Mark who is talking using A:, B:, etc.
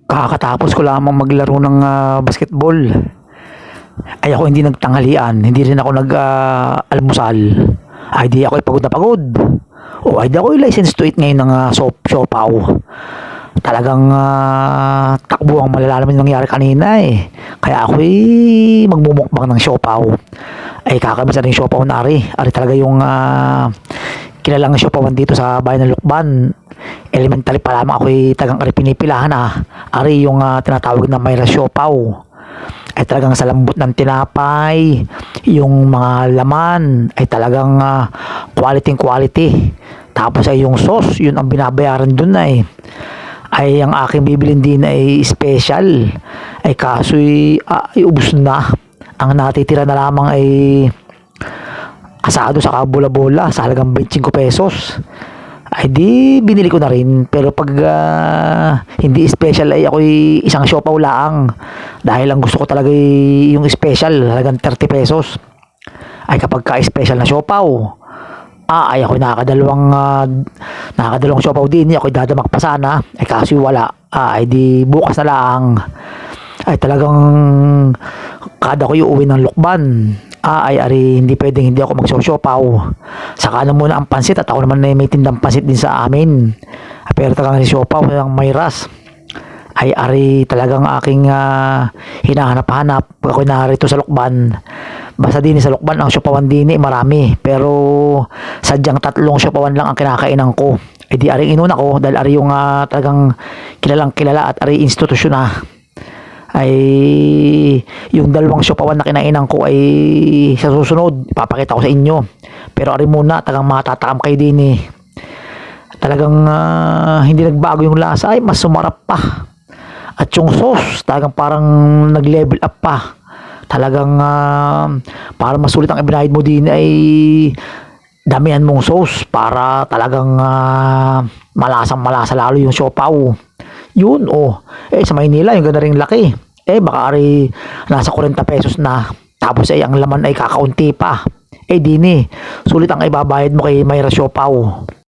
A: Kakatapos ko lamang maglaro ng basketball. Ay ako hindi nagtanghalian, hindi rin ako nag-almusal. Ay di ako pagod na pagod. O ay di ako license to eat ngayon ng siopaw. Talagang takbo ang malala naman yung nangyari kanina eh. Kaya ako magmumukbang ng siopaw. Ay kakamiss na rin siopaw na ari. Ari talaga yung kilalang siopawan dito sa bayan ng Lukban. Elementary pa lamang ako'y tagang ari pinipilahan Ari yung tinatawag na Mayra siopaw. Ay talagang sa lambot ng tinapay, yung mga laman ay talagang quality. Tapos ay yung sauce, yun ang binabayaran dun ay ang aking bibilin din ay special. Ay kaso'y ubos na. Ang natitira na lamang ay asado sa bola-bola sa halagang 25 pesos. Ay di binili ko na rin, pero pag hindi special ay ako'y isang siopaw laang, dahil ang gusto ko talaga yung special halagang 30 pesos. Ay kapag ka-special na siopaw ay ako'y nakakadalawang siopaw din, ako'y dadamak pa sana, ay kasi wala. Ay di bukas na laang ay talagang kada ko uuwi ng Lukban ay ari hindi pwedeng hindi ako magsosiopaw. Saka na muna ang pansit, at ako naman may tindang pansit din sa amin. Pero talagang si siopaw ng Mayras ay ari talagang aking hinahanap-hanap. Ako narito sa Lukban. Basta din sa Lukban ang siopawan din marami, pero sadyang 3 siopawan lang ang kinakainan ko. Ay di ari inuna ko dahil ari yung talagang kilalang kilala at ari institusyon ay yung 2 siopawan na kinainan ko ay sa susunod papakita ko sa inyo. Pero ari muna tagang matatakam kayo din talagang hindi nagbago yung lasa, ay mas sumarap pa. At yung sauce talagang parang nag-level up pa. Talagang para masulit ang ibinahid mo din ay damihan mong sauce para talagang malasa lalo yung siopaw. Yun sa Maynila yung ganda ring laki. Baka ari nasa 40 pesos na. Tapos ang laman ay kakaunti pa. Dini sulit ang ibabayad mo kay Mayra siopaw.